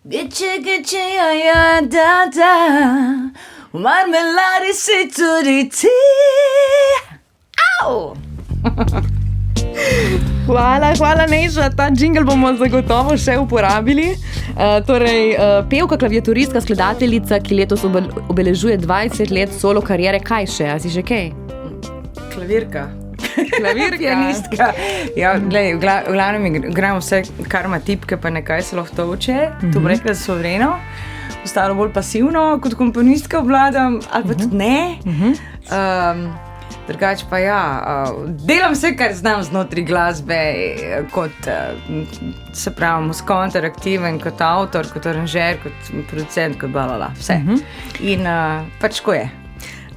Gece da v marmeladi si tudi ti. Au! Hvala Neža, ta džingl bomo zagotovo še uporabili. Pevka, klaviaturistka, skladateljica, ki letos obeležuje 20 let solo kariere. Kaj še, a si že kaj? Klavirka, pianistka. Ja, glej, v glavnem igram vse, kar ima tipke, pa nekaj se lahko toče. To bi rekla suvereno. Ostalo bolj pasivno, kot komponistka obvladam, ali pa tudi ne. Drugače pa delam vse, kar znam znotraj glasbe, kot se pravi muzikanter, aktiven, kot avtor, kot aranžer, kot producent, kot blablabla, vse. In pač ko je.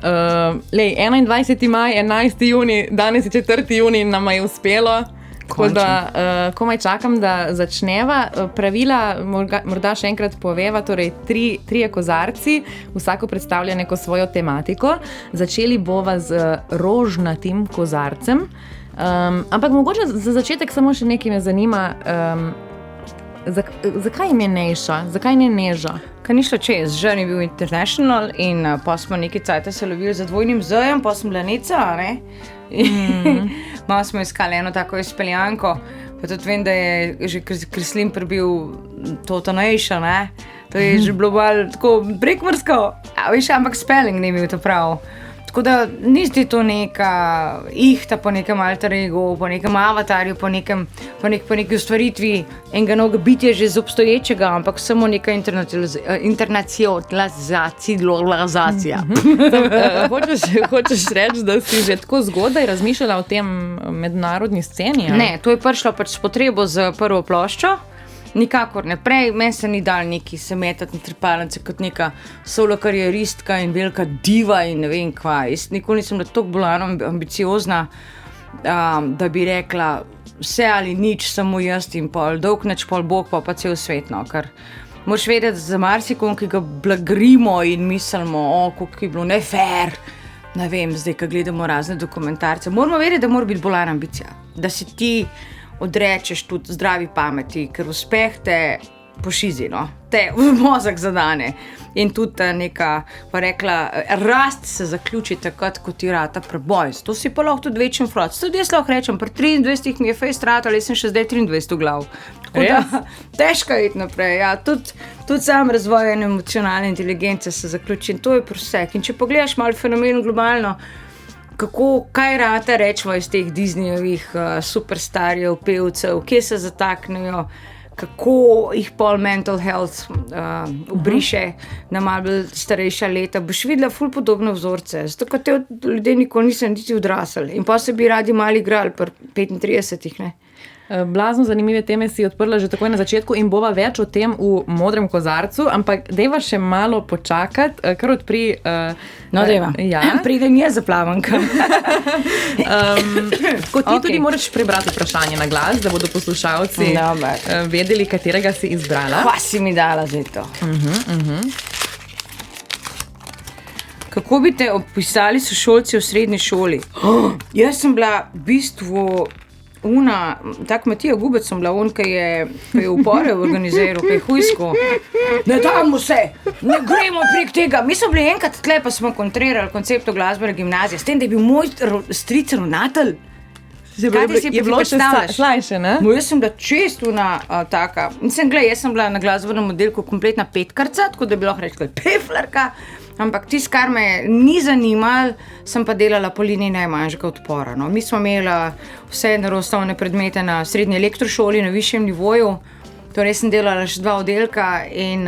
21. maj, 11. juni, danes je 4. juni, nama je uspelo. Tako da komaj čakam, da začneva. Pravila morda še enkrat poveva, torej trije kozarci, vsako predstavlja neko svojo tematiko. Začeli bova z rožnatim kozarcem, ampak mogoče za začetek samo še nekaj me zanima, zakaj ime Nejša, zakaj ne Neža? Kaj ni šlo čez, Žan je bil international in pa smo nekaj cajta se lovili za dvojnim Z-jem, pa sem bila Nica, ne? Malo smo iskali eno tako izpeljanko, pa tudi vem, da je že Kreslin prebil to Nejša, ne? To je že bilo bolj tako prekmursko, ampak spelling ni bil to prav. Tako da ni zdi to neka ihta po nekem alter ego, po nekem avatarju, po neki ustvaritvi enega novega bitja že z obstoječega, ampak samo neka internacionalizacija. Hočeš reči, da si že tako zgodaj razmišljala o tem mednarodni sceni? Ali? Ne, to je prišlo pač s potrebo z prvo ploščo. Nikakor ne. Prej meni se ni dal neki se metati na trepalnice kot neka solo karieristka in velika diva in ne vem kva. Jaz nikoli nisem bila tako bolano ambiciozna, da bi rekla vse ali nič, samo jaz in pol dolg nič, pol Bog pa cel svet, no. Ker moraš vedeti, za marsikom, ki ga blagrimo in mislimo, kako je bilo nefair, ne vem, zdaj, ko gledamo razne dokumentarce, moramo vedeti, da mora biti bolana ambicija, da si ti odrečeš tudi zdravi pameti, ker uspeh te pošizi, no, te v mozak zadane. In tudi neka, pa rekla, rast se zaključi takrat, ko ti rata preboj. To si pa lahko tudi večjem frac. Tudi jaz lahko rečem, pri 23 mi je fejst rata, ali sem še zdaj 23 v glav. Tako da, težko iti naprej. Ja, tudi sam razvoj emocionalne inteligence se zaključi in to je prosek. In če pogledaš malo fenomen globalno, kaj rata rečemo iz teh Disneyjevih superstarjev, pevcev, kje se zataknejo, kako jih pol mental health obriše na malo bolj starejša leta, boš videla ful podobne vzorce, zato kot te ljudje nikoli niso niti odrasli in pa se bi radi malo igrali pri 35, ne. Blazno zanimive teme si odprla že takoj na začetku in bova več o tem v modrem kozarcu, ampak dejva še malo počakati, kar odpri... No, dejva. Ja. Preden je zaplavanka. Kot ti tudi moraš prebrati vprašanje na glas, da bodo poslušalci vedeli, katerega si izbrala. Kva si mi dala zdaj to? Kako bi te opisali sošolci v srednji šoli? Jaz sem bila v bistvu... tak Matija Gubec sem bila ki je upore organiziral, ki je hujsko. Ne damo se, ne gremo prek tega. Mi smo bili enkrat tle, pa smo kontrirali koncept glasbene gimnazije, s tem, da je bil moj stric ravnatelj. Kaj ti si predstavljaš? Slajše, ne? Jaz sem bila čestvuna taka. Jaz sem bila na glasbenem oddelku kompletna petkarca, tako da bi lahko rekla peflarka. Ampak tisto, kar me ni zanimalo, sem pa delala po liniji najmanjšega odpora. No. Mi smo imeli vse naravoslovne predmete na srednji elektrošoli, na višjem nivoju. Torej sem delala še 2 oddelka in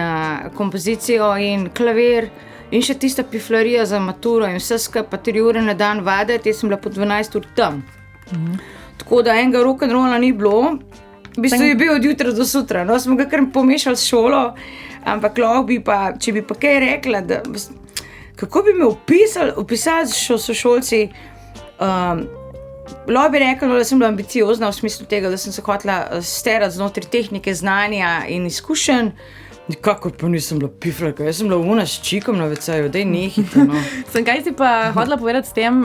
kompozicijo in klavir in še tista piflarija za maturo in vse skupaj pa 3 ure na dan vaditi, jaz sem bila po 12 ur tam. Tako da enega rock'n'rolla ni bilo. V bistvu je bil od jutra do sutra. No, smo ga kar pomešali s šolo, ampak lahko bi pa, če bi pa kaj rekla, kako bi me opisali sošolci, lahko bi rekla, da sem bila ambiciozna v smislu tega, da sem se hotela sterati znotraj tehnike, znanja in izkušenj, Nikakor pa nisem bila pifraka, jaz sem bila una s čikom na veceju, daj nehite, no. Kaj si pa hodila povedati s tem,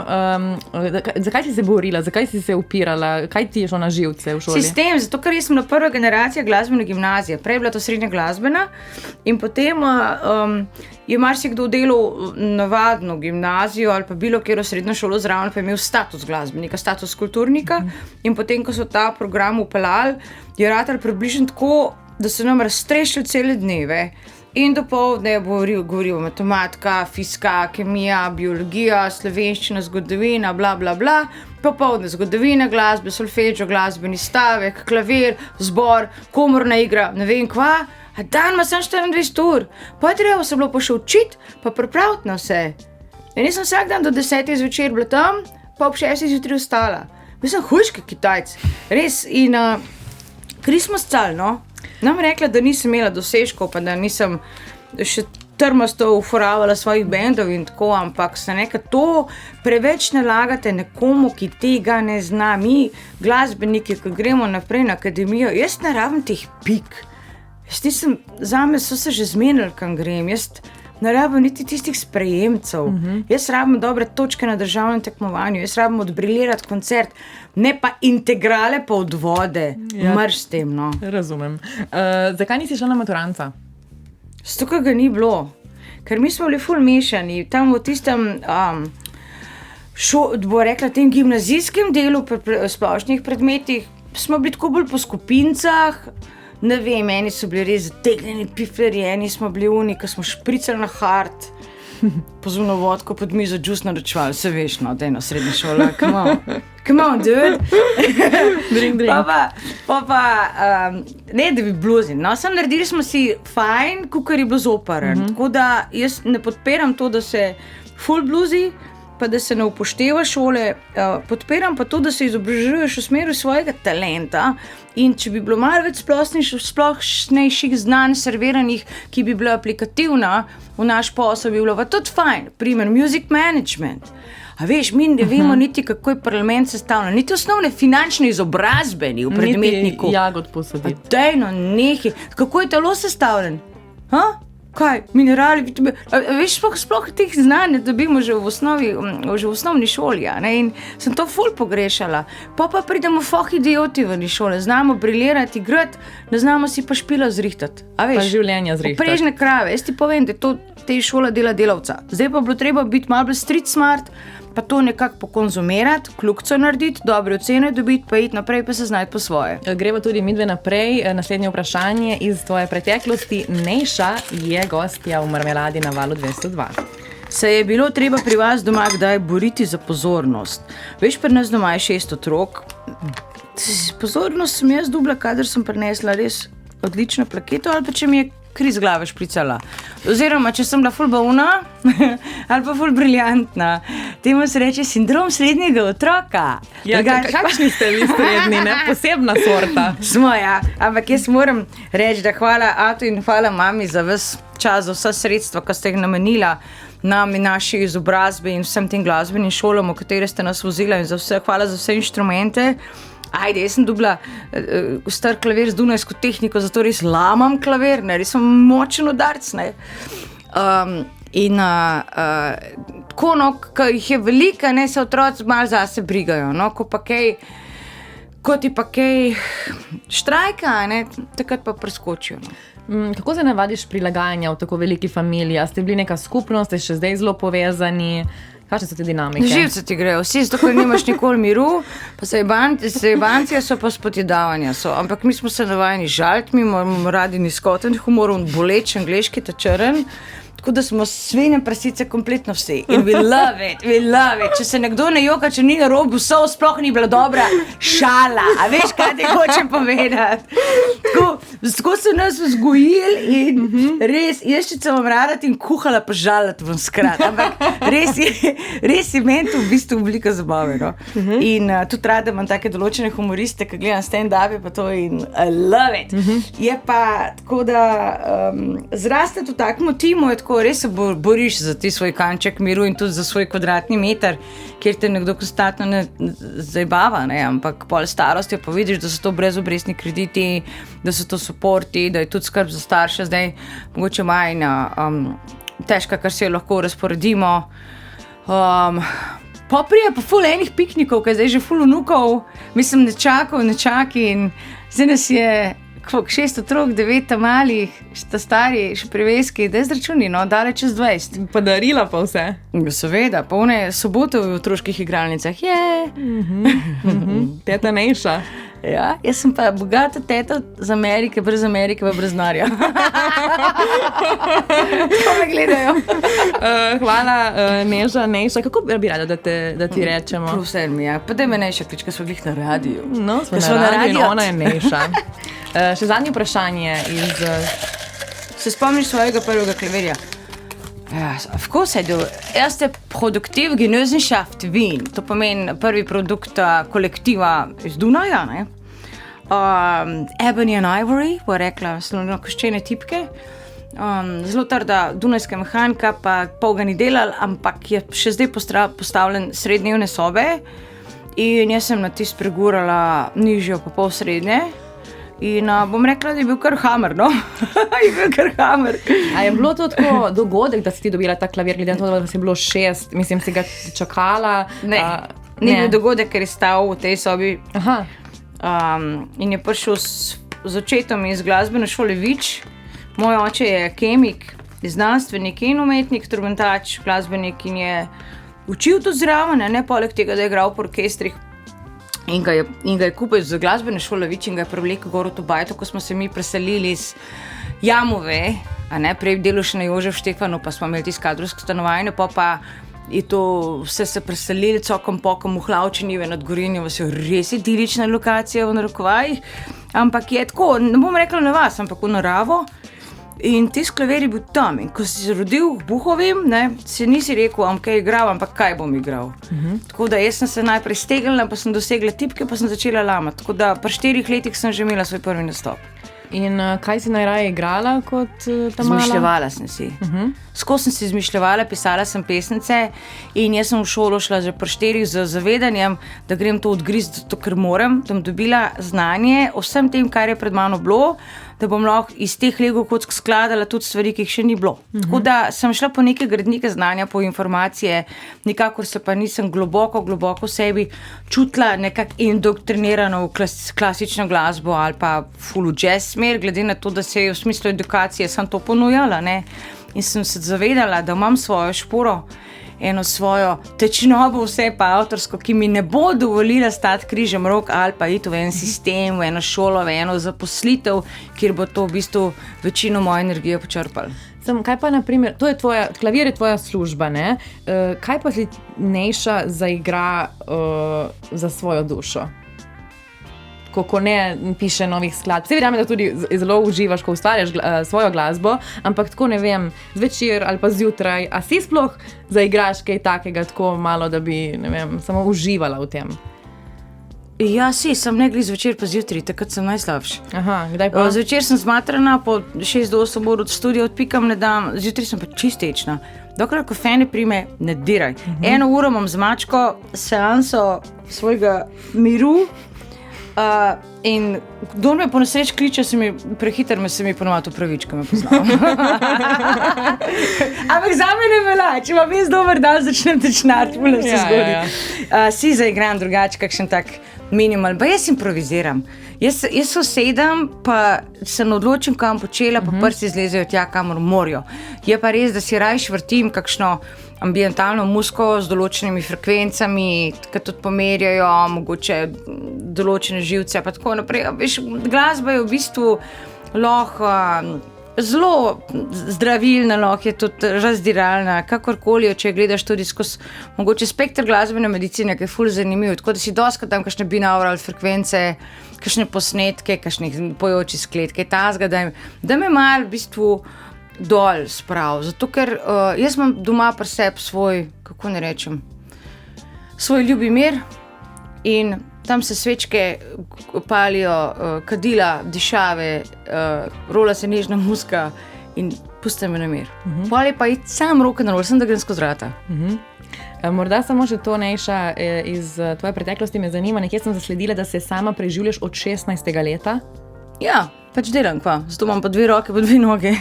zakaj si se borila, zakaj si se upirala, kaj ti je šlo na živce v šoli? Sistem, zato ker jaz sem bila prva generacija glasbene gimnazije, prej je bila to srednja glasbena in potem je marsikdo delal navadno gimnazijo ali pa bilo kjero srednjo šolo zraven, pa je imel status glasbenika, status kulturnika in potem, ko so ta program upeljali, je ratal približno tako, da so nam raztrešili cele dneve in dopoldne je govoril matematika, fizika, kemija, biologija, slovenščina, zgodovina, bla, bla, bla, popoldne zgodovina glasbe, solfeggio, glasbeni stavek, klavir, zbor, komorna igra, ne vem kva, a dan ima samo 24 ur, pa je treba se bilo pa še učiti, pa pripraviti na vse. In jaz sem vsak dan do 10 zvečer bila tam, pa ob 6 zjutraj ostala. Mislim, hujški Kitajci, res in Christmas cal, no. Nam rekla, da nisem imela dosežkov, pa da nisem še trmasto uforavala svojih bendov in tako, ampak se nekaj to preveč nalagate nekomu, ki tega ne zna. Mi, glasbeniki, ko gremo naprej na akademijo, jaz ne rabim teh pik. Zame so se že zmenili, kam grem. Jaz ne rabim niti tistih sprejemcev. Jaz rabim dobre točke na državnem tekmovanju, jaz rabim odbrilirati koncert, ne pa integrale pa od vode. Mrš s tem, no. Razumem. Zakaj nisi šla na maturanca? Zato, ker ga ni bilo. Ker mi smo bili ful mešani. Tam v tistem, bo rekla, tem gimnazijskem delu, splošnih predmetih, smo bili tako bolj po skupincah. Ne vem, eni so bili res zategnjeni pifleri, eni smo bili uni, ko smo špricali na hard, pozvno vodko pod mizo, džus naročevali, se veš, no, daj na srednja šola, come on, dude. Drink. Ne, da bi bluzin, no, samo naredili smo si fajn, kukor je bilo zoparen, tako da jaz ne podpiram to, da se full bluzi, pa da se ne upošteva šole, podpiram pa to, da se izobražuješ v smeru svojega talenta in če bi bilo malo več splošnejših znanj serviranih, ki bi bila aplikativna v naš posel, bi bilo pa tudi fajn. Primer, music management. A veš, mi ne vemo niti, kako je parlament sestavljen, niti osnovne finančne izobrazbeni v predmetniku. Niti jagod posaditi. Dejno, nekaj. Kako je telo sestavljen? Kaj? Minerali, veš, sploh teh znanj dobimo že v osnovni šoli, ne? In sem to ful pogrešala. Pa pridemo idioti v šole, znamo brilirati, igrati, ne znamo si pa špila zrihtati. A veš? Pa življenja zrihtati. Prežne krave, jaz ti povem, da to te šola dela delavca. Zdaj pa bilo treba biti malo bolj street smart, pa to nekako pokonzumirati, kljukco narediti, dobre ocene dobiti, pa iti naprej, pa se znajti po svoje. Gremo tudi midve naprej. Naslednje vprašanje iz tvoje preteklosti. Nejša je gostja v Marmeladi na Valu 202. Se je bilo treba pri vas doma kdaj boriti za pozornost? Veš, pri nas doma je 6 otrok. Pozornost sem jaz dobila, kadar sem prinesla res odlično plaketo, ali pa če mi je kri z glave špricala. Oziroma, če sem bila ful bolna ali pa ful briljantna. Temu se reče sindrom srednjega otroka. Ja, kakšni ste vi srednji, ne? Posebna sorta. Smo, ja. Ampak jaz moram reči, da hvala Atu in hvala mami za ves čas, za vsa sredstva, ki ste jih namenila nam in naši izobrazbi in vsem tem glasbenim šolam, v katere ste nas vozila in hvala za vse inštrumente. Ajde, jaz sem dobila star klavir z dunajsko tehniko, zato res lamam klavir, ne, res sem močen udarc, ne. Tako, no, ko jih je velika, ne, se otroci malo zase brigajo, no, ko ti pa kaj štrajka, ne, takrat pa preskočijo, no. Kako se navadiš prilagajanja v tako veliki familiji? A ste bili neka skupnost, ste še zdaj zelo povezani? Kakšne so te dinamike? Živce ti grejo, vsi, zato ker nimaš nikoli miru, pa sejebancija so pa spodjedavanja so, ampak mi smo se navajeni žaliti, mi imamo radi nizkoten humor, boleč, angleški, ta črn, tako da smo svinje prasice kompletno vsi. In we love it. Če se nekdo ne joka, če ni na robu, sploh ni bila dobra šala. A veš, kaj ti hočem povedati? Tako so nas vzgojili in res, jaz če sem vam rada in kuhala, pa žalati vam skrat. Ampak res je meni to v bistvu oblika zabave. No? In tudi rada imam take določene humoriste, ki gledam stand-up, pa to in I love it. Je pa tako, da zrastati v takem timu je tako ko res se boriš za ti svoj kanček miru in tudi za svoj kvadratni meter, kjer te nekdo konstantno ne zabava, ne, ampak pol starosti pa vidiš, da so to brezobrestni krediti, da so to suporti, da je tudi skrb za starše zdaj mogoče manj težka, kar si jo lahko razporedimo. Pa prije pa ful enih piknikov, kaj zdaj že ful vnukov, mislim, nečaki in zdaj nas je 6 otrok, 9 malih, šta stari, še priveski, da je zračuni, no, daleč čez 20. Pa darila pa vse. Seveda, pa one sobote v otroških igralnicah, Teta Nejša. Ja, jaz sem pa bogata teta z Amerike, brez denarja. Tako me gledajo. Hvala, Nejša. Kako bi rada, da ti rečemo? Vse mi je. Pa daj me Nejša klič, ker smo glih na radiju. No, smo na radiju in ona je Nejša. Še zadnje vprašanje iz... Se spomniš svojega prvega klavirja? Ja, of course I do. Erste Produktiv Genossenschaft Wien. To pomeni prvi produkt kolektiva iz Dunaja, ne? Ebony and Ivory, bo rekla, slonino koščene tipke. Zelo trda dunajska mehanika, pa pol ga ni delal, ampak je še zdaj postavljen srednjevne sobe. In jaz sem na tist pregurala nižjo pa pol srednje. In bom rekla, da je bil kar hammer, no? Je bil kar hammer. A je bilo to tako dogodek, da si ti dobila ta klavir, glede na to, da si bilo 6, mislim, si ga čakala? Ne, ni bil dogodek, ker je stal v tej sobi. Aha. In je prišel z očetom iz glasbene šole Vič. Moj oče je kemik, znanstvenik in umetnik, trubentač, glasbenik in je učil tudi zraven, ne poleg tega, da je igral po orkestrih. In ga je kupil z glasbene šole Vič in ga je privlekel gor v to bajto, ko smo se mi preselili iz Jamove, prej delal še na Jožef Štefanu, pa smo imeli tisto kadrovsko stanovanje, pa je to vse se preselili cokom pokom v Hlavčenive nad Gorenjem, vse res idilična lokacija v narekovajih, ampak je tako, ne bom rekla na vas, ampak v naravo. In tisti klavir je bil tam in ko si se rodil v Buhovim, si nisi rekel, kaj igral, ampak kaj bom igral. Tako da jaz sem se najprej stegnila, pa sem dosegla tipke, pa sem začela lamati. Tako da pri 4 letih sem že imela svoj prvi nastop. In kaj si najraje igrala kot ta mala? Izmišljevala sem si. Skozi sem si izmišljevala, pisala sem pesnice in jaz sem v šolo šla že pri 4 z zavedanjem, da grem to odgristi, zato ker moram, da bom dobila znanje o vsem tem, kar je pred mano bilo, da bom lahko iz teh Lego kock skladala tudi stvari, ki jih še ni bilo. Tako da sem šla po neke gradnike znanja, po informacije, nikakor se pa nisem globoko v sebi čutila nekako indoktrinirano v klasično glasbo ali pa full jazz smer, glede na to, da se je v smislu edukacije sem to ponujala, ne. In sem se zavedala, da imam svojo šporo, eno svojo tečnobo, vse pa avtorsko, ki mi ne bo dovolila stati križem rok ali pa iti v en sistem, v eno šolo, v eno zaposlitev, kjer bo to v bistvu večino moje energije počrpalo. Kaj pa, na primer, klavir je tvoja služba, ne? Kaj pa si Nejša zaigra za svojo dušo? Ko ne piše novih skladb. Vse verjamem, da tudi zelo uživaš, ko ustvarjaš svojo glasbo, ampak tako ne vem, zvečer ali pa zjutraj, a si sploh zaigraš kaj takega tako malo, da bi, ne vem, samo uživala v tem? Ja, sem ne glih zvečer pa zjutraj, takrat sem najslabši. Aha, kdaj pa? Zvečer sem zmatrana, po 6 do 8 ur od studia odpikam, ne dam, zjutraj sem pa čistečna. Dokler kofe ne prime, ne diraj. 1 uro imam z mačko seanso svojega miru, in kdo me po nesreč kliče, prehiter se mi ponovati upravič, ko me poznam. Ampak za me ne velja, če imam jaz dober dan, začnem tečnati, mula se zgodi. Si zaigram drugače, kakšen tak minimal, pa jaz improviziram. Jaz se usedem, pa se ne odločim, kam počela, pa prsti zlezejo tja, kamor morajo. Je pa res, da si rajš vrtim kakšno ambientalno muziko z določenimi frekvencami, ki tudi pomerjajo mogoče določene živce, pa tako naprej. Veš, glasba je v bistvu lahko zelo zdravilna, lahko je tudi razdiralna, kakorkoli, če gledaš tudi skozi mogoče spekter glasbene medicine, ki je ful zanimiv, tako da si doskrat tam kakšne binaural frekvence, kakšne posnetke, kakšne pojoči skletke, tazga, da me malo v bistvu dol sprav, zato ker jaz imam doma pri sebi svoj, kako ne rečem, svoj ljubi mir in tam se svečke palijo, kadila, dišave, rola se nežna muzika in pusti me na mir. Pol je pa iti sam rock'n'roll, sem da grem skozi vrata. Morda samo še to, Nejša, iz tvoje preteklosti me zanima. Nekje sem zasledila, da se sama preživljaš od 16. leta. Ja, pač delam, kva. Zato imam pa 2 roke, pa 2 noge.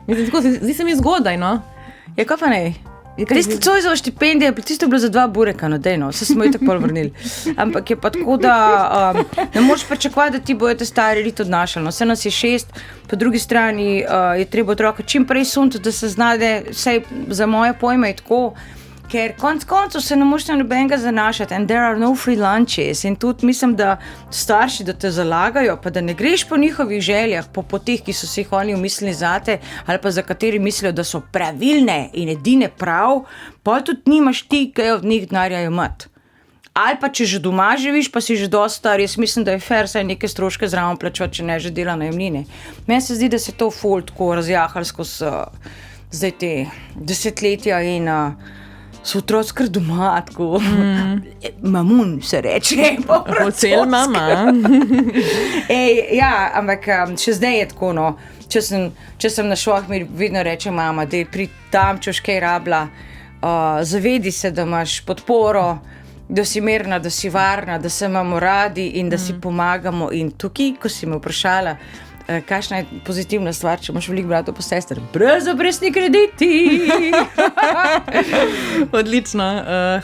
Mislim, tako, zdi se mi zgodaj, no? Ja, kaj pa ne? Tisti Zoisova štipendija, tisto je bilo za 2 bureka, no dejno, vse smo jih tako pol vrnili. Ampak je pa tako, da ne moreš pričakovati, da ti bojo te stari rit odnašali. No, vse nas je 6, po drugi strani je treba otroka čim prej sunti, da se znade, vsaj za moje pojme je tako, ker koncev se ne moš na nobenega zanašati and there are no free lunches in tudi mislim, da starši, da te zalagajo, pa da ne greš po njihovih željah, po poteh, ki so si jih oni umislili zate ali pa za kateri mislijo, da so pravilne in edine prav, pa tudi nimaš ti, kaj od njih denarja imati. Ali pa če že doma živiš, pa si že dosti star, jaz mislim, da je fair saj neke stroške zraven plačati, če ne že dela najemnine. Meni se zdi, da se to ful tako razjahali skozi zdaj te desetletja in so otroci kar doma, tako mamun se reče. Ocel mama. Ja, ampak še zdaj je tako, no. Če sem na šolah, mi vedno reče mama, da je pri tam, če kaj rabla, zavedi se, da imaš podporo, da si mirna, da si varna, da se imamo radi in da si pomagamo. In tukaj, ko si me vprašala, kakšna je pozitivna stvar, če imaš veliko bratov pa sester? Brezobrestni krediti! Odlično.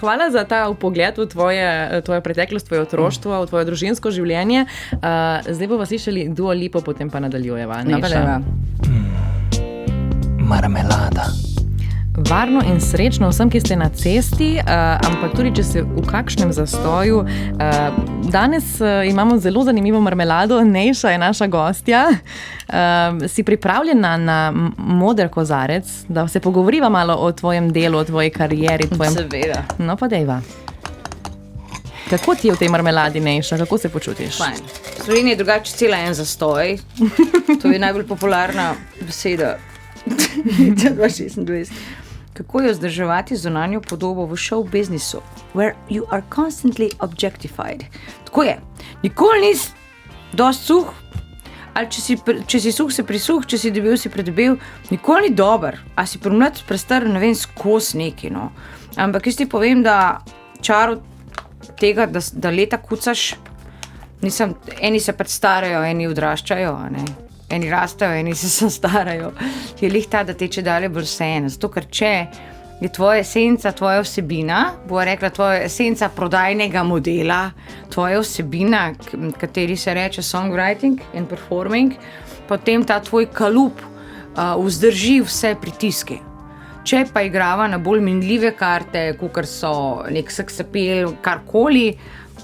Hvala za ta vpogled v tvojo preteklost, tvoje otroštvo, v tvoje družinsko življenje. Zdaj bomo slišali Dua Lipo, potem pa nadaljujeva. Marmelada. Varno in srečno vsem, ki ste na cesti, ampak tudi, če ste v kakšnem zastoju. Danes imamo zelo zanimivo marmelado. Nejša je naša gostja. Si pripravljena na moder kozarec, da se pogovoriva malo o tvojem delu, o tvoji karieri? Seveda. No pa dejva. Kako ti je v tej marmeladi, Nejša? Kako se počutiš? Fajn. Slovenija je drugače cela en zastoj. To je najbolj popularna beseda 2026. Kako je vzdrževati zunanjo podobo v show biznisu, where you are constantly objectified. Tako je. Nikoli nisi dosti suh, ali če si suh, si prisuh, če si debel, si predebel, nikoli ni dober. A si premlad, prestar, ne vem, skozi neki, no. Ampak jaz ti povem, da čaro tega, da leta kucaš, eni se predstarajo, eni odraščajo, ne. Eni rastejo, eni se starajo. Je lih ta, da teče dalje bolj vseeno. Zato, ker če je tvoja esenca, tvoja vsebina, bo rekla tvoja esenca prodajnega modela, tvoja vsebina, kateri se reče songwriting and performing, potem ta tvoj kalup vzdrži vse pritiske. Če pa igrava na bolj minljive karte, kakor so nek seksapel, karkoli,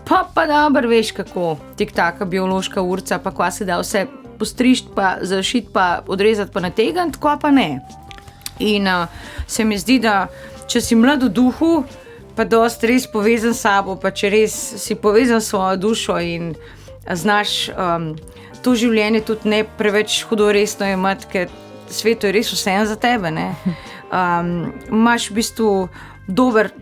pa dobro veš kako, tik-taka biološka urca, pa kva se da vse postrišt, pa zašit, pa odrezati, pa nategant, tako pa ne. In se mi zdi, da če si mlad v duhu, pa dosti res povezan s sabo, pa če res si povezan s svojo dušo in znaš to življenje tudi ne preveč hudoresno imati, ker svetu je res vse za tebe, ne. Imaš v bistvu dober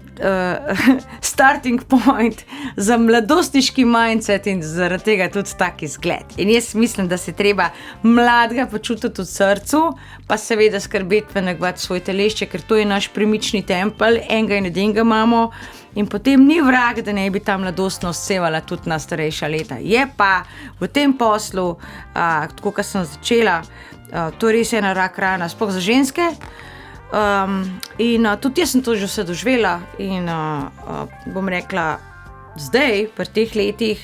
starting point za mladostniški mindset in zaradi tega tudi tak izgled. In jaz mislim, da se treba mladega počutiti v srcu, pa seveda skrbeti pa negovati svoj telešče, ker to je naš premični tempelj, enega in edinega imamo in potem ni vrag, da ne bi ta mladostnost sevala tudi na starejša leta. Je pa v tem poslu, tako kot sem začela, to res je ena rak rana, sploh za ženske. In tudi jaz sem to že vse doživela in bom rekla, zdaj, pri teh letih,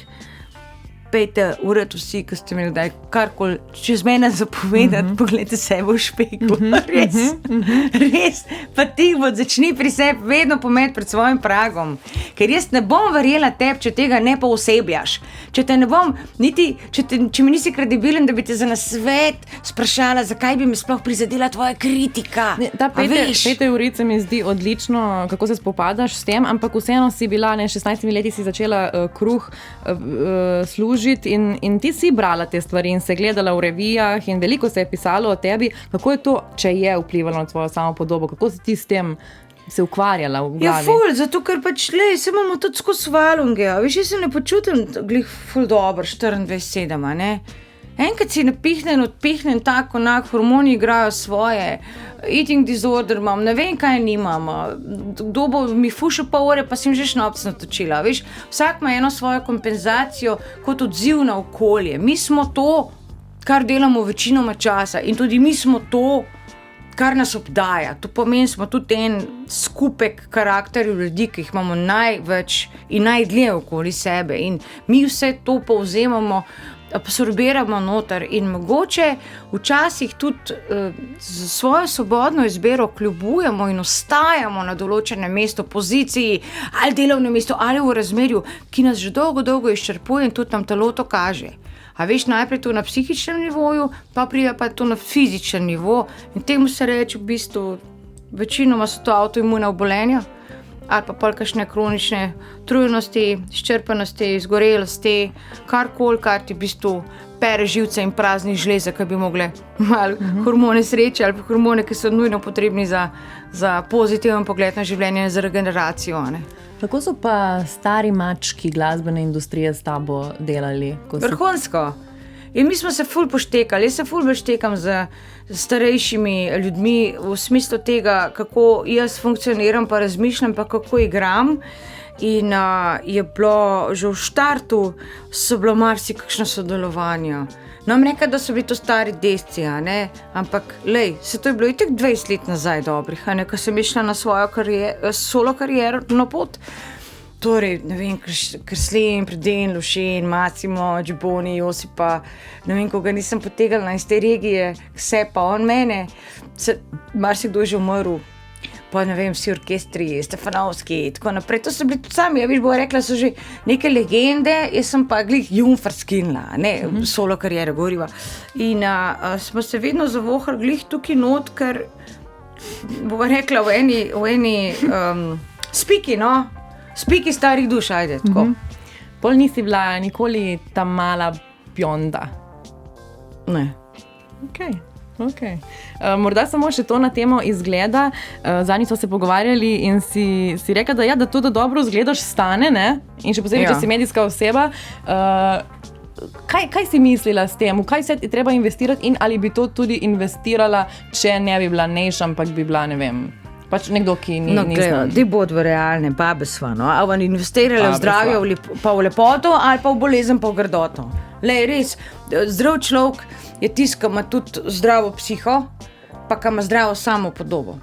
pejte ured vsi, ki ste imeli kdaj karkoli čez mene zapovedati, pogledajte sebe v špeglu. Res, pa ti začni pri sebi vedno pometi pred svojim pragom, ker jaz ne bom verjela tebi, če tega ne poosebljaš, če te ne bom, niti, če mi nisi kredibilen, da bi te za nasvet sprašala, zakaj bi me sploh prizadela tvoja kritika. Ta pete urice mi zdi odlično, kako se spopadaš s tem, ampak vseeno si bila, 16 leti si začela kruh služiti in ti si brala te stvari in se gledala v revijah in veliko se je pisalo o tebi. Kako je to, če je vplivalo na tvojo samopodobo? Kako si ti s tem se ukvarjala v glavi? Ja, ful, zato ker pač, se imamo tudi skozi valunge, veš, jaz se ne počutim glih ful dobro, 24/7, ne. Enkrat si napihnen, odpihnen, tako, hormoni igrajo svoje, eating disorder imam, ne vem, kaj nimam, kdo bo mi fušil pol ure, pa sem že šnopc natočila, veš, vsak ima eno svojo kompenzacijo kot odziv na okolje. Mi smo to, kar delamo večinoma časa in tudi mi smo to, kar nas obdaja. To pomeni, smo tudi en skupek karakterjev ljudi, ki jih imamo največ in najdlje okoli sebe in mi vse to povzemamo, absorbiramo noter in mogoče včasih tudi z svojo svobodno izbiro kljubujemo in ostajamo na določenem mestu, poziciji ali delovnem mestu ali v razmerju, ki nas že dolgo izčrpuje in tudi nam telo to kaže. A veš, najprej to na psihičnem nivoju, pa pride pa to na fizičnem nivoju in temu se reče v bistvu, večinoma so to avtoimune obolenja ali pa kakšne kronične utrujenosti, izčrpanosti, izgorelosti, karkoli, kar ti v bistvu pere živce in prazni žleze, ki bi mogle malo hormone sreče ali pa hormone, ki so nujno potrebni za pozitiven pogled na življenje in za regeneracijo. Ne? Kako so pa stari mački glasbene industrije s tabo delali? Vrhunsko. In mi smo se ful poštekali, jaz se ful štekam z starejšimi ljudmi v smislu tega, kako jaz funkcioniram, pa razmišljam, pa kako igram. In je bilo že v štartu, so bilo marsikakšno sodelovanje. Nam reka, da so bili to stari desci, ampak lej, se to je bilo itak 20 let nazaj dobrih, ko sem išla na svojo solo karierno pot. Torej, ne vem, Krslin, Preden, Lušen, Massimo, Džiboni, Josipa, ne vem, koga nisem potegala iz te regije, vse pa on mene, marsikdo je že umrl, pa ne vem, vsi orkestri, Stefanovski, tako naprej, to so bili tudi sami, ja, viš, bo rekla, so že neke legende, jaz sem pa glih Jungfrau skinila, solo kariere goriva. In smo se vedno zavohali glih tukaj not, ker bo rekla v eni spiki starih duš, ajde, tako. Pol nisi bila nikoli ta mala bionda? Ne. Ok. Morda samo še to na temo izgleda. Zadnjič smo se pogovarjali in si rekla, da to, da dobro izgledaš, stane, ne? In še posebej, če si medijska oseba. Kaj si mislila s tem? V kaj se je treba investirati in ali bi to tudi investirala, če ne bi bila Neš, ampak bi bila, ne vem, pač nekdo, ki ni znan. Ti bod v realne, babe sva, no? A vam investirala v zdravje, pa v lepoto, ali pa v bolezen, pa v grdoto. Lej, res, zdrav človek je tisti, ki ima tudi zdravo psiho, pa ki ima zdravo samopodobo.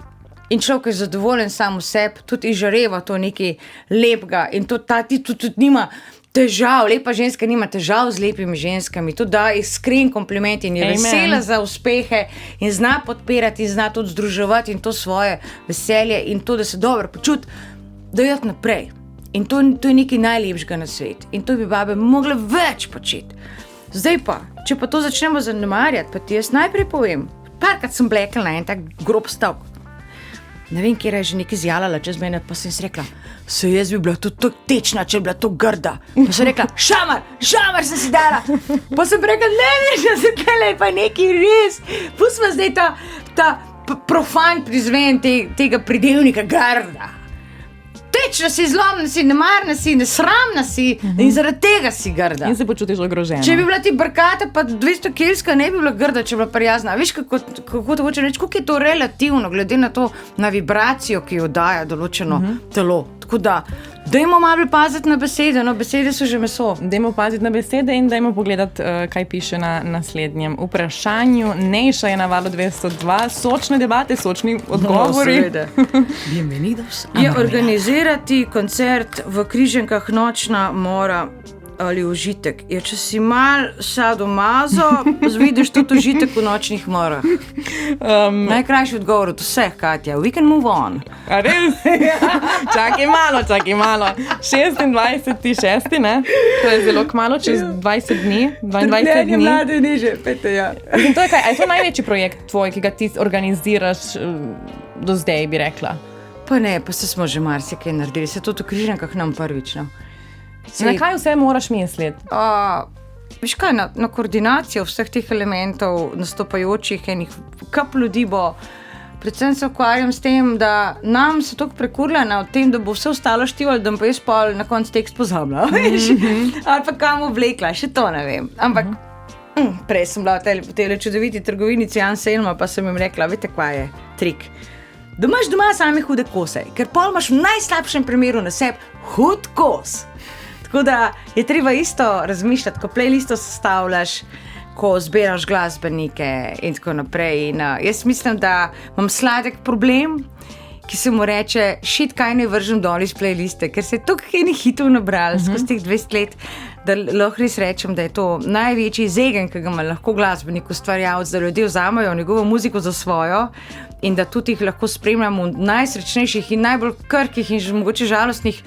In človek je zadovoljen sam v sebi, tudi izžareva to nekaj lepega in to ta ti tudi nima težav, lepa ženska nima težav z lepimi ženskami, to da iskren kompliment in je vesela za uspehe in zna podpirati in zna tudi združevati in to svoje veselje in to, da se dobro počuti, da je naprej. In to je nekaj najlepšega na svet in to bi babe mogle več početi. Zdaj pa, če pa to začnemo zanemarjati, pa ti jaz najprej povem, parkrat sem blekla na en tak grob stavk. Ne vem, kjer je že nekaj zjalala čez mene, pa sem si rekla, se jaz bi bila tudi tako tečna, če bi bila tako grda. Pa sem rekla, šamar sem si dala. Pa sem rekla, ne, že se tele, pa nekaj res. Pustimo zdaj ta profan prizven tega pridevnika grda. Tečna si, zlomna si, nemarna si, nesramna si in zaradi tega si grda. In se počutiš ogrožena. Če bi bila ti brkata, pa 200 kilska, ne bi bila grda, če bi bila prijazna. Veš, kako to hoče reči, koliko je to relativno, glede na to, na vibracijo, ki jo daje določeno telo. Tako da, dajmo malo paziti na besede, no besede so že meso. Dajmo paziti na besede in dajmo pogledati, kaj piše na naslednjem vprašanju. Nejša je na Valu 202, sočne debate, sočni odgovori. Bienvenidos. Je organizirati koncert v Križankah Nočna mora ali užitek. Je, če si mal sadomazo, vidiš tudi užitek v nočnih morah. Najkrajši odgovor od vseh, Katja. We can move on. A res? Čakaj malo. 26.6, ne? To je zelo kmalu, čez 20 dni, 22 dni. Mlade niže, pete, ja. In to je kaj, je to največji projekt tvoj, ki ga ti organiziraš do zdaj, bi rekla? Pa ne, pa se smo že marsikaj naredili. Se to v Križankah nam prvič, no. Na kaj vse moraš misliti? Veš kaj, na koordinacijo vseh teh elementov nastopajočih enih kap ljudi bo, predvsem se ukvarjam s tem, da nam se toliko prekurljena o tem, da bo vse ostalo štivalo, da bo jaz pa na koncu tekst pozabila, veš? Ali pa kam oblekla, še to ne vem. Ampak Prej sem bila v tej čudoviti trgovinici Jan Selma, pa sem jim rekla, veste, kaj je trik. Da imaš doma same hude kose, ker pol imaš v najslabšem primeru na sebi hud kos. Tako da je treba isto razmišljati, ko playlisto sestavljaš, ko zbiraš glasbenike in tako naprej. In jaz mislim, da imam sladek problem, ki se mu reče, shit, kaj ne vržem dol iz playliste, ker se je toliko enih hitov nabrali skozi teh 20 let, da lahko res rečem, da je to največji zegen, ki ga ima lahko glasbenik ustvarjalec, da ljudje vzamejo njegovo muziko za svojo in da tudi jih lahko spremljamo v najsrečnejših in najbolj krhkih in mogoče žalostnih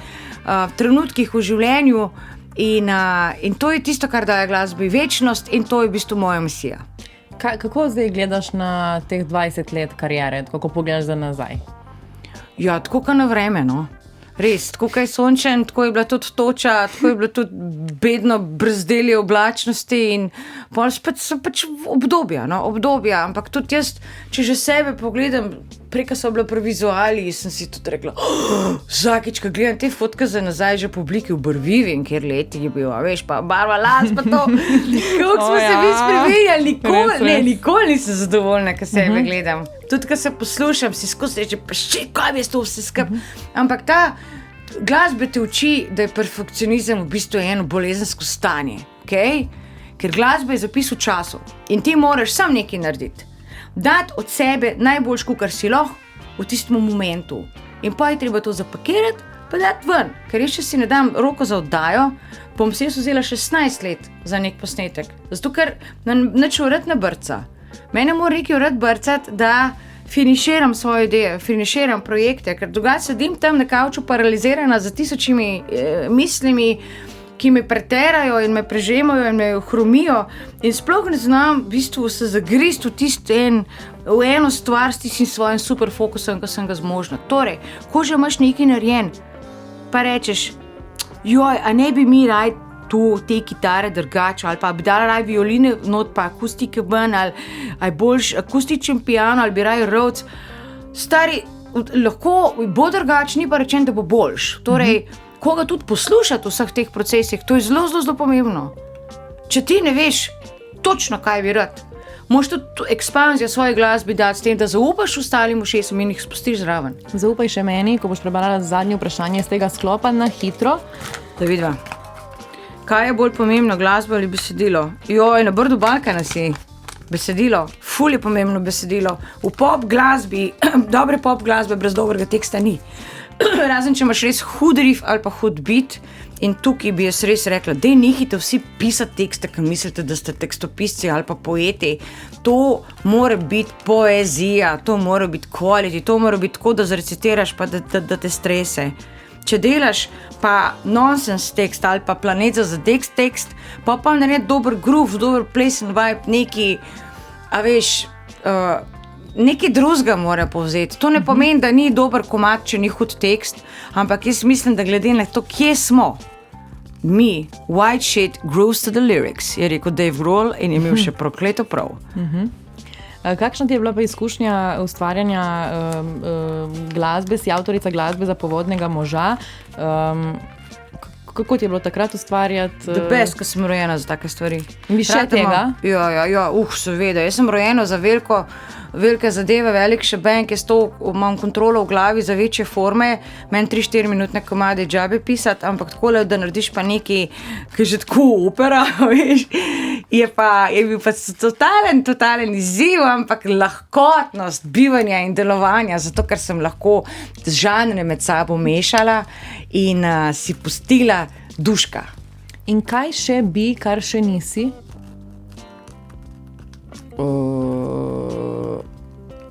trenutkih v življenju. In to je tisto, kar daje glasbi večnost in to je v bistvu moja misija. Kako zdaj gledaš na teh 20 let kariere, kako pogledaš za nazaj? Ja, tako kot na vreme, no. Res, tako kot je sončen, tako je bila tudi toča, tako je bilo tudi bedno brzdelje oblačnosti in pol spet so pač obdobja, ampak tudi jaz, če že sebe pogledam, preko so bile pri vizuali, sem si tudi rekla, vsakič, ko gledam te fotke za nazaj, že po obliki v Brvivi, in kjer leti je bil, veš, pa barva las, pa to, kako smo se mi spremenjali, nikoli nisem zadovoljna, ko sebe gledam. Tudi, ko se poslušam, si skozi reče, pa še, kaj je to vse skup. Ampak ta glasba te uči, da je perfekcionizem v bistvu eno bolezensko stanje, okay? Ker glasba je zapis v času in ti moraš sam nekaj narediti. Dati od sebe najboljš, kar si lahko v tistem momentu. In pa je treba to zapakirati, pa dati ven. Ker jaz, če si ne dam roko za oddajo, bom se jaz vzela 16 let za nek posnetek. Zato, ker nič urad ne brca. Mene mora nekaj urad brcati, da finiširam svoje ideje, finiširam projekte, ker drugače sedim tam na kavču paralizirana za tisočimi mislimi, ki me preterajo in me prežemajo in me hromijo in sploh ne znam v bistvu se zagrist v eno stvar s tistim svojim super fokusom, ko sem ga zmožna. Torej, ko že imaš nekaj narejen, pa rečeš, joj, a ne bi mi raj te kitare drugače, ali pa bi dala raj violine not, pa akustike ven, ali boljš akustičen piano, ali bi raj Rhodes. Stari, lahko bo drugače, ni pa rečen, da bo boljš. Torej, koga tudi poslušati v vseh teh procesih, to je zelo, zelo, zelo pomembno. Če ti ne veš točno, kaj bi rad, moraš tudi ekspanzijo svoje glasbe dati s tem, da zaupaš ostalim ušesom in jih spustiš zraven. Zaupaj še meni, ko boš prebrala zadnje vprašanje z tega sklopa na hitro. Da vidiva. Kaj je bolj pomembno, glasba ali besedilo? Joj, na Brdu Balkana si. Besedilo, ful je pomembno besedilo. V pop glasbi, dobre pop glasbe brez dobrega teksta ni. Razen, če imaš res hud riff ali pa hud beat in tukaj bi jaz res rekla, dej nehajte vsi pisati tekste, ki mislite, da ste tekstopisci ali pa poeti. To mora biti poezija, to mora biti quality, to mora biti tako, da zrecitiraš pa da te strese. Če delaš pa nonsens tekst ali pa planet za tekst, pa naredi dober groove, dober place and vibe, neki, a veš, nekaj drugega mora povzeti. To ne pomeni, da ni dober komad, če ni hud tekst, ampak jaz mislim, da glede na to, kje smo, mi, white shit grooves to the lyrics, je rekel Dave Grohl in je imel še prokleto prav. Kakšna ti je bila pa izkušnja ustvarjanja glasbe, si avtorica glasbe za Povodnega moža? Kako ti je bilo takrat ustvarjati? The best, ko sem rojena za take stvari. Bi še tega? Ja, seveda. Jaz sem rojena za velike zadeve, velik šebenk, jaz to imam kontrolo v glavi za večje forme, meni 3-4 minutne komade džabe pisati, ampak takole, da narediš pa nekaj, ki je že tako opera, veš, je bil pa totalen izziv, ampak lahkotnost bivanja in delovanja, zato ker sem lahko žanre med sabo mešala in si pustila duška. In kaj še bi, kar še nisi?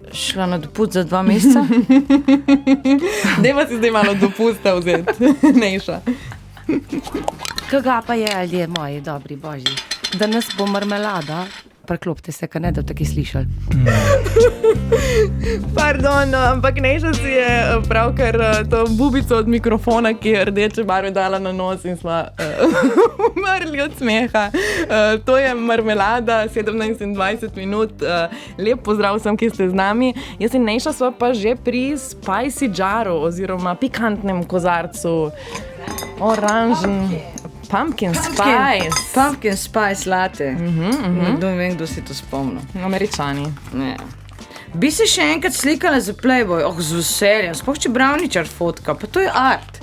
Šla na dopust za 2 meseca. Dejva si zdaj malo dopusta vzeti, Nejša. Kaga pa je, ali je moji dobri božji? Danes bo marmelada. Preklopite se, kaj ne da tako slišali. Pardon, ampak Nejša si je pravkar to bubico od mikrofona, ki je rdeče barve dala na nos in smo umrli od smeha. To je marmelada, 17 in 20 minut. Lep pozdrav vsem, ki ste z nami. Jaz in Nejša sva pa že pri spicy jaru oziroma pikantnem kozarcu. Oranžen, Pumpkin Spice. Pumpkin Spice latte. Kdo vem, kdo si to spomnil. Američani. Ne. Bi se še enkrat slikala za Playboy, z veseljem, sploh če Bravničar fotka, pa to je art.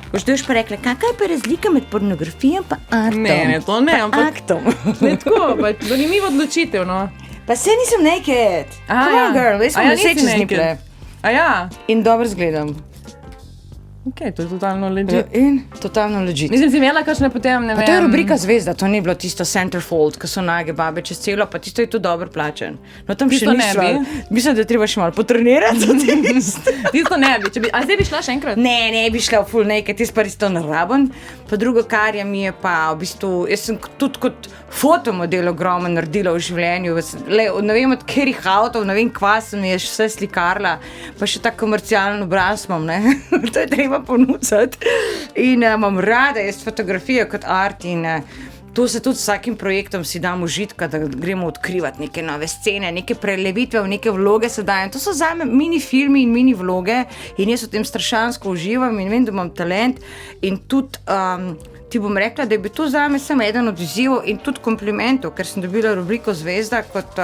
Boš pa rekla, kakaj je pa razlika med pornografijo pa artom? Ne, to ne, ampak aktom. ne tako, pač zanimivo odločitev, no. Pa se nisem naked. Come on, girl, veš, smo nisi vse čez naked? In dobro zgledam. Ok, to je totalno legit. In totalno legit. Mislim, si imela kakšne potem, ne vem. To je rubrika Zvezda, to ni bilo tisto centerfold, ki so nage babe čez celo, pa tisto je to dobro plačen. No tam Tisto še ne nisva. bi. Mislim, da je treba še malo potrenirati za tisto. Tisto ne bi. A zdaj bi šla še enkrat? Ne bi šla v full naked, tisto pa res to naraben. Pa drugo, kar je mi je pa v bistvu, jaz sem tudi kot fotomodel ogromno naredila v življenju. Ne vem od katerih avtov, ne vem kva sem je vse slikarla, pa še tak komercialen obraz imam, ne. To je treba ponuditi. In imam rada jaz fotografijo kot art in to se tudi s vsakim projektom si dam užitka, da gremo odkrivati neke nove scene, neke prelevitve, v neke vloge se dajem. To so zame mini filmi in mini vloge in jaz v tem strašansko uživam in vem, da imam talent in tudi ti bom rekla, da je bil to zame samo eden od izzivov in tudi komplimentov, ker sem dobila rubriko Zvezda kot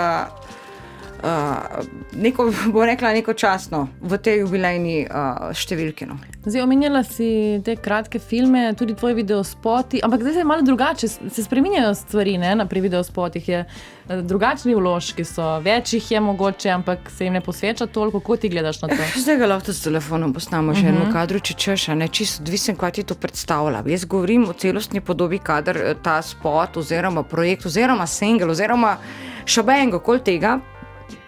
neko častno v tej jubilejni številki. No. Zdaj, omenjala si te kratke filme, tudi tvoji videospoti, ampak zdaj se je malo drugače, se spreminjajo stvari, ne, pri videospotih je drugačni vložki so, več jih je mogoče, ampak se jim ne posveča toliko, kako ti gledaš na to? Zdaj ga lahko s telefonom posnamo že eno kadru, če češ, ne, čisto odvisen, kaj ti to predstavlja. Jaz govorim o celostni podobi, kadar ta spot oziroma projekt oziroma single oziroma šabengo, kol tega,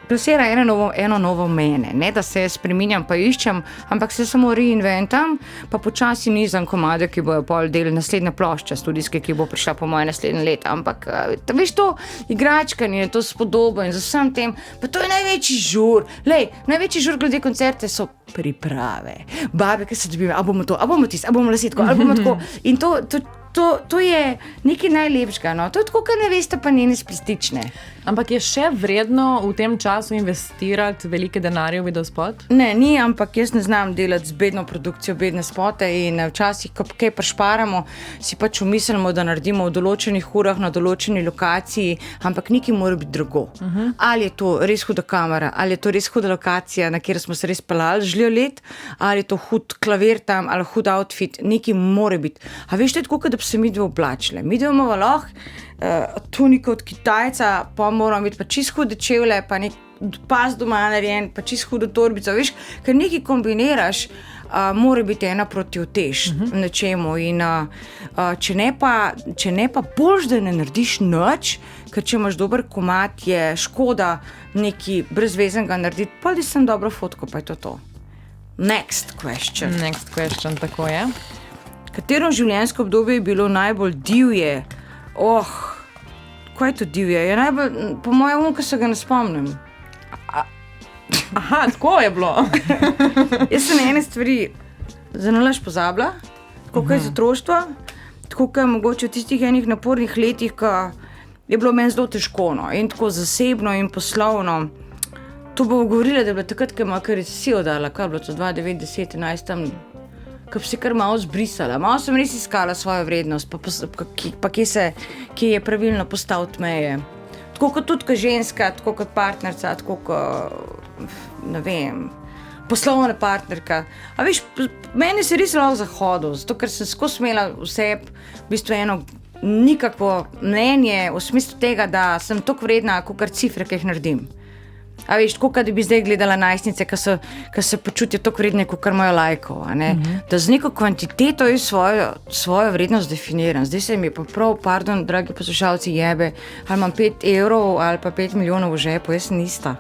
plasira eno novo mene, ne da se spreminjam pa iščem, ampak se samo reinventam, pa počasi nizam komade, ki bojo pol del naslednje plošče studijske, ki bo prišla po moje naslednje leta, ampak veš to igračkanje, to spodobo in za vsem tem, pa to je največji žur. Največji žur glede koncerte so priprave. Babe, ki se dobivajo, a bomo to, a bomo tisto, a bomo lasetko, a bomo tako. In to je nekaj najlepšega, no. To je tako, kar ne veste, pa njene splistične. Ampak je še vredno v tem času investirati velike denarje v videospot? Ne, ni, ampak jaz ne znam delati z bedno produkcijo, bedne spote in včasih, ko kaj prišparamo, si pač umislimo, da naredimo v določenih urah na določeni lokaciji, ampak nekaj mora biti drugo. Ali je to res huda kamera, ali je to res huda lokacija, na kjer smo se res pelali žlijo let, ali je to hud klavir tam, ali hud outfit, nekaj mora biti. A veš, to je tako, da bi se mi dve oblačile. Mi dve imamo lahko tuniko od Kitajca, pa moramo biti pa čist hude čevlje, pa nek pas doma narejen, pa čist hudo torbico, veš, ker nekaj kombiniraš, mora biti ena protiutež nečemu in če ne pa boljš, da ne narediš nič, ker če imaš dober komad, je škoda nekaj brezvezenega narediti, pa da sem dobro fotko, pa je to. Next question, tako je. Katero življenjsko obdobje je bilo najbolj divje? Kaj je to divje? Je najbolj, po mojem, ko se ga ne spomnim. Aha, tako je bilo. Jaz sem ene stvari zanalaš pozabila, tako kaj je z otroštva, tako kaj je mogoče v tistih enih napornih letih, ko je bilo meni zelo težko, no, in tako zasebno in poslovno. To bomo govorili, da je bilo takrat, ko je moja recesijo dala, kaj je bilo to 2009, 10, 11, tam, ko bi se kar malo zbrisala. Malo sem res iskala svojo vrednost, pa kje je pravilno postaviti meje. Tako kot tudi kot ženska, tako kot partnerca, tako kot, ne vem, poslovna partnerka. A veš, meni se res lahko zahodil, zato ker sem skozi imela vseb, v bistvu eno nikakvo mnenje v smislu tega, da sem toliko vredna, kakor cifre, ki jih naredim. A veš, tako, da bi zdaj gledala najstnice, ki se počutijo toliko vredne, kakor imajo lajkov, a ne? Da z neko kvantiteto jaz svojo vrednost definiram. Zdaj se mi je pa prav, pardon, dragi poslušalci, jebe, ali imam 5 evrov ali pa 5 milijonov v žepu, jaz sem ista.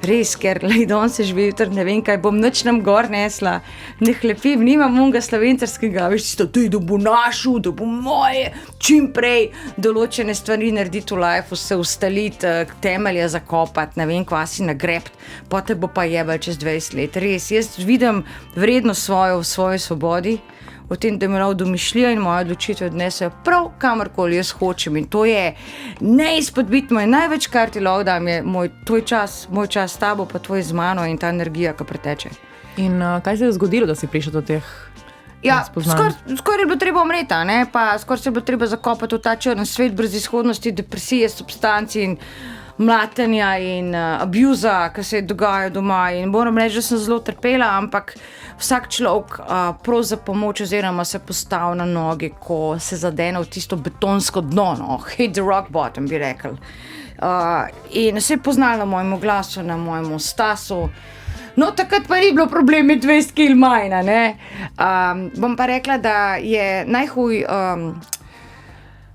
Res, ker danes se živi jutri, ne vem kaj, bom nič nam gor nesla, ne hlepim, nimam unga slovencarskega, veš, tisto, da bo našel, da bo moje, čim prej določene stvari narediti v lifeu, se ustaliti, temelje zakopati, ne vem, kva si nagrebt, potem bo pa jebal čez 20 let. Res, jaz vidim vrednost svojo v svoji svobodi, v tem, da me lahko domišljija in moje odločitve odnesejo prav kamorkoli jaz hočem in to je neizpodbitno in največ, kar ti lahko dam, je moj čas s tabo, pa tvoj z mano in ta energija, ki preteče. In kaj se je zgodilo, da si prišel do teh Ja, spoznali. skoraj je bilo treba umreti, ne? Pa skoraj se je bilo treba zakopati v ta črn svet brez izhodnosti, depresije, substanci in mlatenja in abuza, ki se je dogajal doma. In moram reči, da sem zelo trpela, ampak vsak človek prav za pomoč oziroma se postavi na noge, ko se zadene v tisto betonsko dno, no? Hit the rock bottom, bi rekel. In se je poznala na mojem glasu, na mojem stasu. No, takrat pa ni bilo problem med 20 kg manj, ne? Bom pa rekla, da je najhuj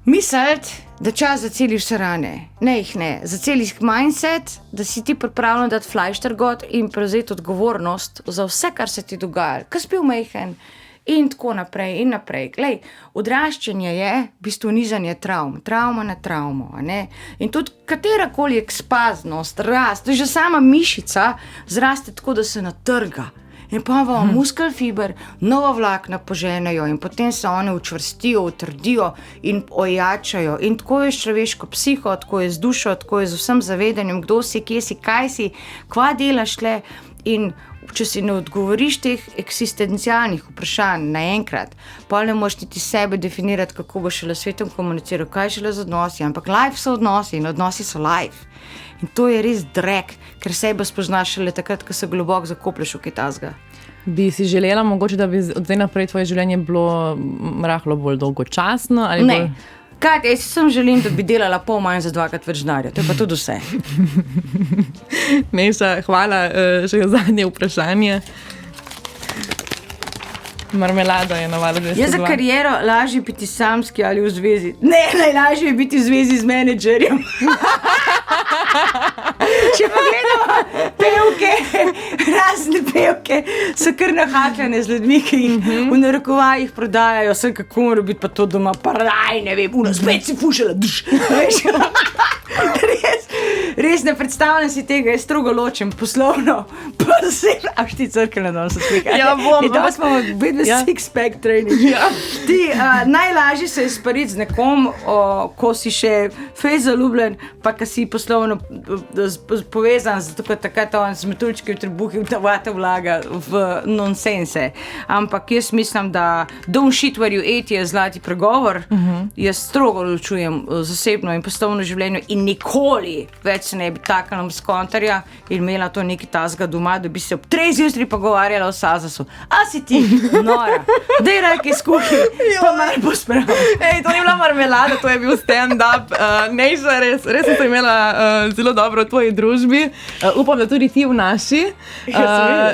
misliti, da čas zaceli vse rane. Ne jih ne. Zaceli jih mindset, da si ti pripravljen dati flajštergot in prevzeti odgovornost za vse, kar se ti dogaja. Ko si bil majhen in tako naprej in naprej. Glej, odraščanje je v bistvu nizanje travma na travmo, ne? In tudi katerakoli ekspaznost, rast, že sama mišica zraste tako, da se natrga. In pa vam muskel fiber, nova vlakna poženejo in potem se one učvrstijo, utrdijo in ojačajo. In tako je s človeško psiho, tako je z dušo, tako je z vsem zavedanjem, kdo si, kje si, kaj si, kva delaš le. In če si ne odgovoriš teh eksistencialnih vprašanj naenkrat, pa ne moš niti sebe definirati, kako boš šele svetom komuniciral, kaj šele z odnosi, ampak life so odnosi in odnosi so life. In to je res drek, ker sebe spoznaš šele takrat, ko se globoko zakoplješ v kaj tasga. Bi si želela mogoče, da bi od zdaj naprej tvoje življenje bilo rahlo bolj dolgočasno? Ali Ne. bolj... Kaj, jaz sem želim, da bi delala pol manj za 2krat več denarja. To je pa tudi vse. Neša, hvala. Še zadnje vprašanje. Marmelada je navalo 202. Je za kariero lažje biti samski ali v zvezi? Ne, najlažje je biti v zvezi z menedžerjem. Če pa gledamo pevke, razne pevke, so kar nahakljane z ljudmi, ki jih v narekovajih prodajajo, vse kako mora biti pa to doma, pa raj, ne vem, spet si fušala, veš. Res ne predstavljam si tega, jaz strogo ločem poslovno, pa zasebno, ti crkele danes se smeka. Ja, bom. In danes smo vedno six-pack training. Ja. Najlažje se je spariti z nekom, ko si še fej zaljubljen, pa ko si poslovno povezan z metuljčki v trebuhi, da vata vlaga v nonsense. Ampak jaz mislim, da don't shit where you eat je zlati pregovor. Jaz strogo ločujem zasebno in poslovno življenje in nikoli več se ne bi takala z kontarja in imela to neki tasga doma, da bi se ob 3 zjutraj pogovarjala o Sazasu. A si ti nora? Dej rajke iz kuhi, pa malo bo sprav. Ej, to ni bila marmelada, to je bil stand-up. Neša, res sem se imela zelo dobro v tvoji družbi. Upam, da tudi ti v naši.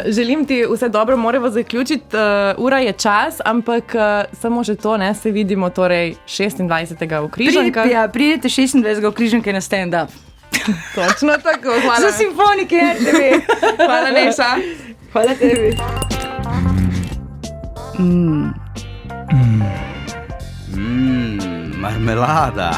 Želim ti vse dobro, moramo zaključiti. Ura je čas, ampak samo že to, ne, se vidimo torej 26. v Križankah. Pridete 26. v Križanke na stand-up. Točno tako, hvala. Za simfonike RTV. Hvala, Neša. Hvala tebi. Marmelada.